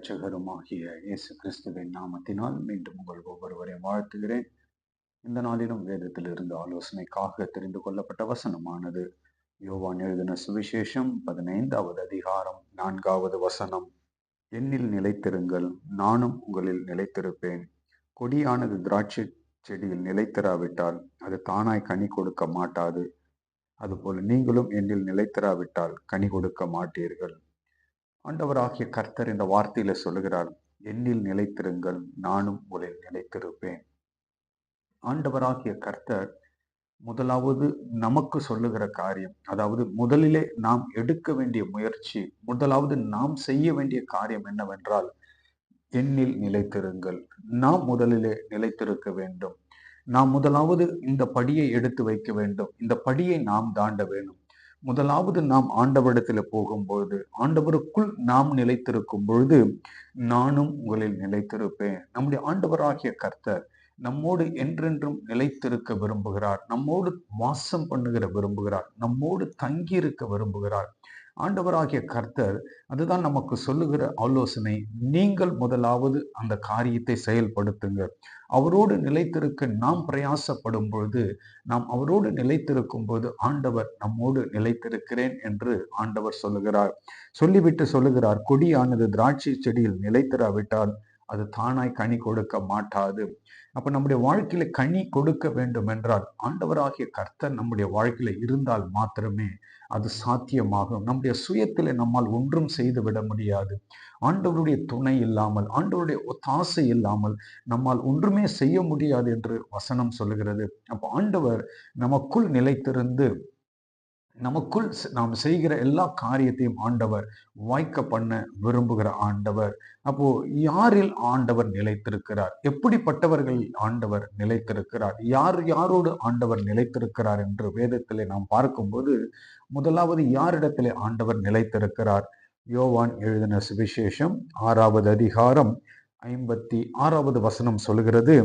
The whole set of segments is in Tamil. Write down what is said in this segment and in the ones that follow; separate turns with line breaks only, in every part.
இரட்சகருமாகிய இயேசு கிறிஸ்துவின் நாமத்தினால் மீண்டும் உங்கள் ஒவ்வொருவரையும் வாழ்த்துகிறேன். இந்த நாளிலும் வேதத்தில் இருந்து ஆலோசனைக்காக தெரிந்து கொள்ளப்பட்ட வசனமானது யோவான் எழுதின சுவிசேஷம் 15வது அதிகாரம் 4வது வசனம். என்னில் நிலைத்திருங்கள், நானும் உங்களில் நிலைத்திருப்பேன். கொடியானது திராட்சை செடியில் நிலைத்திராவிட்டால் அது தானாய் கனி கொடுக்க மாட்டாது. அதுபோல நீங்களும் என்னில் நிலைத்திராவிட்டால் கனி கொடுக்க மாட்டீர்கள். ஆண்டவராகிய கர்த்தர் இந்த வார்த்தையில சொல்லுகிறார், என்னில் நிலைத்திருங்கள், நானும் உங்களில் நிலைத்திருப்பேன். ஆண்டவராகிய கர்த்தர் முதலாவது நமக்கு சொல்லுகிற காரியம், அதாவது முதலிலே நாம் எடுக்க வேண்டிய முயற்சி, முதலாவது நாம் செய்ய வேண்டிய காரியம் என்னவென்றால், என்னில் நிலைத்திருங்கள். நாம் முதலிலே நிலைத்திருக்க வேண்டும். நாம் முதலாவது இந்த படியை எடுத்து வைக்க வேண்டும். இந்த படியை நாம் தாண்ட வேண்டும். முதலாவது நாம் ஆண்டவரிடத்துல போகும்பொழுது, ஆண்டவருக்குள் நாம் நிலைத்திருக்கும் பொழுது, நானும் உங்களில் நிலைத்திருப்பேன். நம்முடைய ஆண்டவராகிய கர்த்தர் நம்மோடு என்றென்றும் நிலைத்திருக்க விரும்புகிறார். நம்மோடு வாசம் பண்ணுகிற விரும்புகிறார். நம்மோடு தங்கி இருக்க விரும்புகிறார். ஆண்டவராகிய கர்த்தர் அதுதான் நமக்கு சொல்லுகிற ஆலோசனை. நீங்கள் முதலாவது அந்த காரியத்தை செயல்படுத்துங்க. அவரோடு நிலைத்திருக்க நாம் பிரயாசப்படும் பொழுது, நாம் அவரோடு நிலைத்திருக்கும் போது ஆண்டவர் நம்மோடு நிலைத்திருக்கிறேன் என்று ஆண்டவர் சொல்லுகிறார். சொல்லிவிட்டு சொல்லுகிறார், கொடியானது திராட்சை செடியில் நிலைத்திராவிட்டால் அது தானாய் கனி கொடுக்க மாட்டாது. அப்ப நம்முடைய வாழ்க்கையில கனி கொடுக்க வேண்டும் என்றால் ஆண்டவராகிய கர்த்தர் நம்முடைய வாழ்க்கையில இருந்தால் மாத்திரமே அது சாத்தியமாகும். நம்முடைய சுயத்திலே நம்மால் ஒன்றும் செய்து விட முடியாது. ஆண்டவருடைய துணை இல்லாமல், ஆண்டவருடைய ஒத்தாசை இல்லாமல் நம்மால் ஒன்றுமே செய்ய முடியாது என்று வசனம் சொல்லுகிறது. அப்போ ஆண்டவர் நமக்குள் நிலைத்திருந்து நமக்குள் நாம் செய்கிற எல்லா காரியத்தையும் ஆண்டவர் வாய்க்க பண்ண விரும்புகிற ஆண்டவர். அப்போ யாரில் ஆண்டவர் நிலைத்திருக்கிறார்? எப்படிப்பட்டவர்கள் ஆண்டவர் நிலைத்திருக்கிறார்? யார் யாரோடு ஆண்டவர் நிலைத்திருக்கிறார் என்று வேதத்திலே நாம் பார்க்கும்போது, முதலாவது யாரிடத்திலே ஆண்டவர் நிலைத்திருக்கிறார்? யோவான் எழுதின சுவிசேஷம் 6வது அதிகாரம் 56வது வசனம் சொல்கிறது,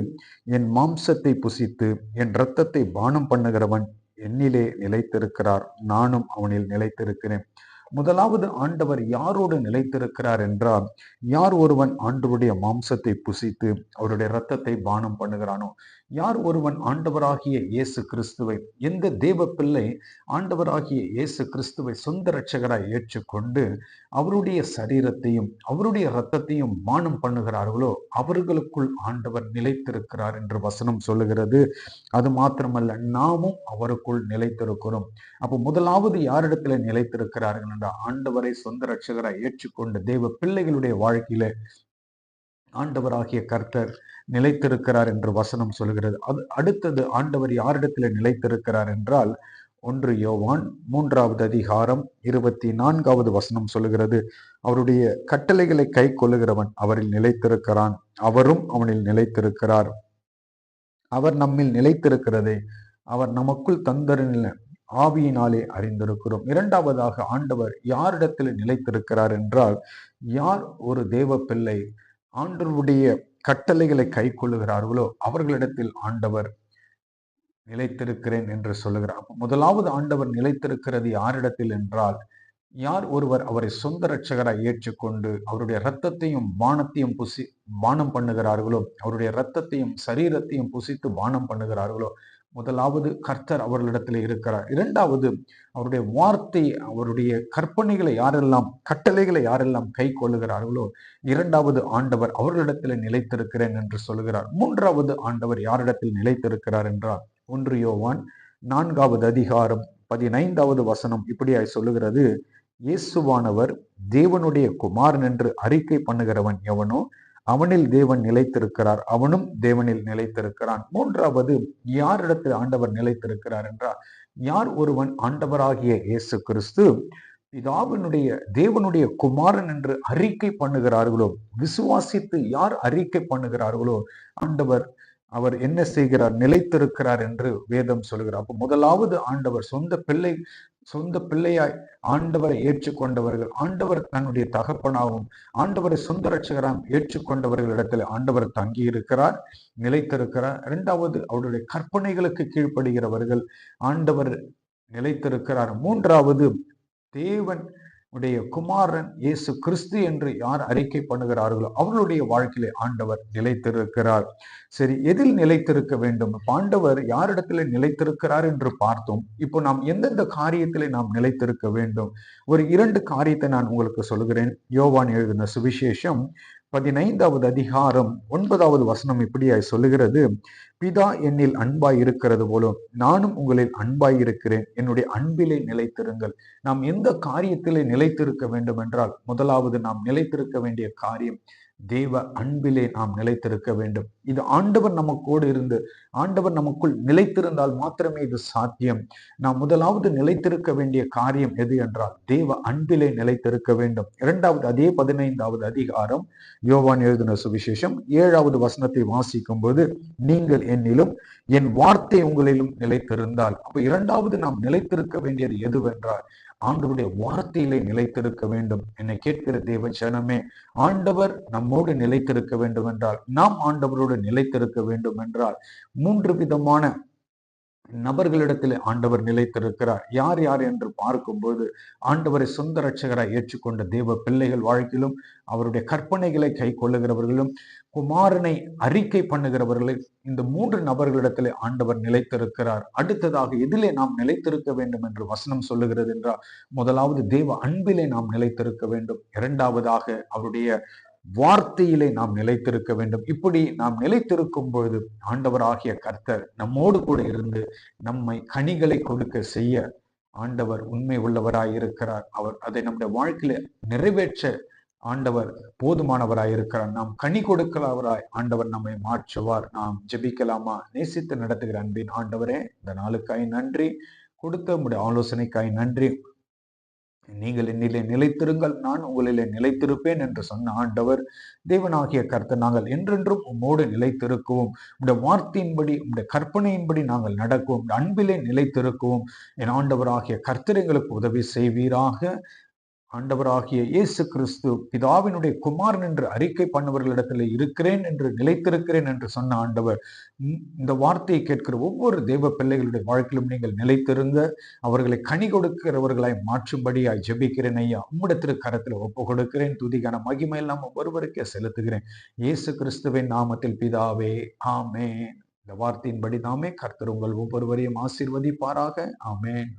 என் மாம்சத்தை புசித்து என் இரத்தத்தை பானம் பண்ணுகிறவன் என்னிலே நிலைத்திருக்கிறார், நானும் அவனில் நிலைத்திருக்கிறேன். முதலாவது ஆண்டவர் யாரோடு நிலைத்திருக்கிறார் என்றால், யார் ஒருவன் ஆண்டவருடைய மாம்சத்தை புசித்து அவருடைய இரத்தத்தை பானம் பண்ணுகிறானோ, யார் ஒருவன் ஆண்டவராகிய இயேசு கிறிஸ்துவை, எந்த தேவ பிள்ளை ஆண்டவராகிய இயேசு கிறிஸ்துவை சொந்த இரட்சகராய் ஏற்றுக்கொண்டு அவருடைய சரீரத்தையும் அவருடைய இரத்தத்தையும் பானம் பண்ணுகிறார்களோ அவர்களுக்குள் ஆண்டவர் நிலைத்திருக்கிறார் என்று வசனம் சொல்லுகிறது. அது மாத்திரமல்ல, நாமும் அவருக்குள் நிலைத்திருக்கிறோம். அப்போ முதலாவது யாரிடத்துல நிலைத்திருக்கிறார்கள் என்றால், ஆண்டவரை சொந்த இரட்சகராய் ஏற்றுக்கொண்ட தேவ பிள்ளைகளுடைய வாழ்க்கையில ஆண்டவராகிய கர்த்தர் நிலைத்திருக்கிறார் என்று வசனம் சொல்கிறது. அது அடுத்தது ஆண்டவர் யாரிடத்துல நிலைத்திருக்கிறார் என்றால், 1 யோவான் 3வது அதிகாரம் 24வது வசனம் சொல்லுகிறது, அவருடைய கட்டளைகளை கை கொள்ளுகிறவன் அவரில் நிலைத்திருக்கிறான், அவரும் அவனில் நிலைத்திருக்கிறார். அவர் நம்மில் நிலைத்திருக்கிறதை அவர் நமக்குள் தந்தரில் ஆவியினாலே அறிந்திருக்கிறோம். இரண்டாவதாக ஆண்டவர் யாரிடத்தில் நிலைத்திருக்கிறார் என்றால், யார் ஒரு தேவ பிள்ளை ஆண்டவருடைய கட்டளைகளை கை கொள்ளுகிறார்களோ அவர்களிடத்தில் ஆண்டவர் நிலைத்திருக்கிறேன் என்று சொல்லுகிறார். முதலாவது ஆண்டவர் நிலைத்திருக்கிறது யாரிடத்தில் என்றால், யார் ஒருவர் அவரை சொந்த இரட்சகராய் ஏற்றுக்கொண்டு அவருடைய இரத்தத்தையும் பானத்தையும் பானம் பண்ணுகிறார்களோ, அவருடைய இரத்தத்தையும் சரீரத்தையும் புசித்து பானம் பண்ணுகிறார்களோ, முதலாவது கர்த்தர் அவர்களிடத்தில் இருக்கிறார். இரண்டாவது அவருடைய வார்த்தை, அவருடைய கற்பனைகளை யாரெல்லாம், கட்டளைகளை யாரெல்லாம் கை கொள்ளுகிறார்களோ, இரண்டாவது ஆண்டவர் அவர்களிடத்தில் நிலைத்திருக்கிறேன் என்று சொல்லுகிறார். மூன்றாவது ஆண்டவர் யாரிடத்தில் நிலைத்திருக்கிறார் என்றால், 1 யோவான் 4வது அதிகாரம் 15வது வசனம் இப்படியாய் சொல்லுகிறது, இயேசுவானவர் தேவனுடைய குமாரன் என்று அறிக்கை பண்ணுகிறவன் எவனோ அவனில் தேவன் நிலைத்திருக்கிறார், அவனும் தேவனில் நிலைத்திருக்கிறான். மூன்றாவது யாரிடத்தில் ஆண்டவர் நிலைத்திருக்கிறார் என்றால், யார் ஒருவன் ஆண்டவராகிய இயேசு கிறிஸ்து பிதாவினுடைய தேவனுடைய குமாரன் என்று அறிக்கை பண்ணுகிறார்களோ, விசுவாசித்து யார் அறிக்கை பண்ணுகிறார்களோ, ஆண்டவர் அவர் என்ன செய்கிறார்? நிலைத்திருக்கிறார் என்று வேதம் சொல்கிறார். அப்போ முதலாவது ஆண்டவர் சொந்த பிள்ளையாய் ஆண்டவரை ஏற்றுக்கொண்டவர்கள், ஆண்டவர் தன்னுடைய தகப்பனாகவும் ஆண்டவரை சொந்த இரட்சகராகவும் ஏற்றுக்கொண்டவர்களிடத்தில் ஆண்டவர் தங்கி இருக்கிறார், நிலைத்திருக்கிறார். இரண்டாவது அவருடைய கற்பனைகளுக்கு கீழ்ப்படுகிறவர்கள் ஆண்டவர் நிலைத்திருக்கிறார். மூன்றாவது தேவன் உடைய குமாரன் இயேசு கிறிஸ்து என்று யார் அறிக்கை பண்ணுகிறார்களோ அவர்களுடைய வாழ்க்கையிலே ஆண்டவர் நிலைத்திருக்கிறார். சரி, எதில் நிலைத்திருக்க வேண்டும்? ஆண்டவர் யாரிடத்திலே நிலைத்திருக்கிறார் என்று பார்த்தோம். இப்போ நாம் எந்தெந்த காரியத்திலே நாம் நிலைத்திருக்க வேண்டும்? ஒரு 2 காரியத்தை நான் உங்களுக்கு சொல்கிறேன். யோவான் எழுதின சுவிசேஷம் 15வது அதிகாரம் 9வது வசனம் இப்படியாய் சொல்லுகிறது: பிதா என்னில் அன்பாய் இருக்கிறது போலும் நானும் உங்களில் அன்பாய் இருக்கிறேன், என்னுடைய அன்பிலே நிலைத்திருங்கள். நாம் எந்த காரியத்திலே நிலைத்திருக்க வேண்டும் என்றால், முதலாவது நாம் நிலைத்திருக்க வேண்டிய காரியம் தேவ அன்பிலே நாம் நிலைத்திருக்க வேண்டும். இது ஆண்டவர் நமக்கோடு இருந்து ஆண்டவர் நமக்குள் நிலைத்திருந்தால் மாத்திரமே இது சாத்தியம். நாம் முதலாவது நிலைத்திருக்க வேண்டிய காரியம் எது என்றால் தேவ அன்பிலே நிலைத்திருக்க வேண்டும். இரண்டாவது, அதே 15வது அதிகாரம் யோவான் எழுதின சுவிசேஷம் 7வது வசனத்தை வாசிக்கும் போது, நீங்கள் என்னிலும் என் வார்த்தை உங்களிலும் நிலைத்திருந்தால். அப்ப இரண்டாவது நாம் நிலைத்திருக்க வேண்டியது எதுவென்றால் ஆண்டவருடைய வார்த்தையிலே நிலைத்திருக்க வேண்டும். என்னை கேட்கிற தேவ ஜனமே, ஆண்டவர் நம்மோடு நிலைத்திருக்க வேண்டும் என்றால், நாம் ஆண்டவரோடு நிலைத்திருக்க வேண்டும் என்றால் 3 விதமான நபர்களிடத்தில் ஆண்டவர் நிலைத்திருக்கிறார். யார் யார் என்று பார்க்கும்போது, ஆண்டவரை சொந்த இரட்சகராய் ஏற்றுக்கொண்ட தேவ பிள்ளைகள் வாழ்க்கையிலும், அவருடைய கற்பனைகளை கை கொள்ளுகிறவர்களும், குமாரனை அறிக்கை பண்ணுகிறவர்களை, இந்த 3 நபர்களிடத்திலே ஆண்டவர் நிலைத்திருக்கிறார். அடுத்ததாக எதிலே நாம் நிலைத்திருக்க வேண்டும் என்று வசனம் சொல்லுகிறது என்றால், முதலாவது தேவ அன்பிலே நாம் நிலைத்திருக்க வேண்டும். இரண்டாவதாக அவருடைய வார்த்தையிலே நாம் நிலைத்திருக்க வேண்டும். இப்படி நாம் நிலைத்திருக்கும் பொழுது ஆண்டவராகிய கர்த்தர் நம்மோடு கூட இருந்து நம்மை கனிகளை கொடுக்க செய்ய ஆண்டவர் உண்மை உள்ளவராய் இருக்கிறார். அவர் அதை நம்முடைய வாழ்க்கையில நிறைவேற்ற ஆண்டவர் போதுமானவராய் இருக்கிறார். நாம் கனி கொடுக்கிறவராய் ஆண்டவர் நம்மை மாற்றுவார். நாம் ஜெபிக்கலாமா? நேசித்து நடத்துகிற அன்பின் ஆண்டவரே, இந்த நாளுக்காய் நன்றி, கொடுத்த உங்களுடைய ஆலோசனைக்காய் நன்றி. நீங்கள் என்னிலே நிலைத்திருங்கள், நான் உங்களிலே நிலைத்திருப்பேன் என்று சொன்ன ஆண்டவர் தேவனாகிய கர்த்தர், நாங்கள் என்றென்றும் உம்மோடு நிலைத்திருக்கவும், உடைய வார்த்தையின்படி, உடைய கற்பனையின்படி நாங்கள் நடக்கவும், அன்பிலே நிலைத்திருக்கவும் என் ஆண்டவராகிய கர்த்தர் எங்களுக்கு உதவி செய்வீராக. ஆண்டவராகிய இயேசு கிறிஸ்து பிதாவினுடைய குமாரன் என்று அறிக்கை பண்ணவர்களிடத்தில் இருக்கிறேன் என்று நிலைத்திருக்கிறேன் என்று சொன்ன ஆண்டவர், இந்த வார்த்தையை கேட்கிற ஒவ்வொரு தேவ பிள்ளைகளுடைய வாழ்க்கையிலும் நீங்கள் நிலைத்திருங்க, அவர்களை கனி கொடுக்கிறவர்களாய் மாற்றும்படியாய் ஜெபிக்கிறேன் ஐயா. உம்முடைய கரத்தில் ஒப்பு கொடுக்கிறேன். துதிக்கான மகிமை எல்லாம் ஒவ்வொருவருக்கே செலுத்துகிறேன், இயேசு கிறிஸ்துவின் நாமத்தில் பிதாவே, ஆமேன். இந்த வார்த்தையின்படி நாமே கர்த்தர் உங்கள் ஒவ்வொருவரையும் ஆசீர்வதிப்பாராக. ஆமேன்.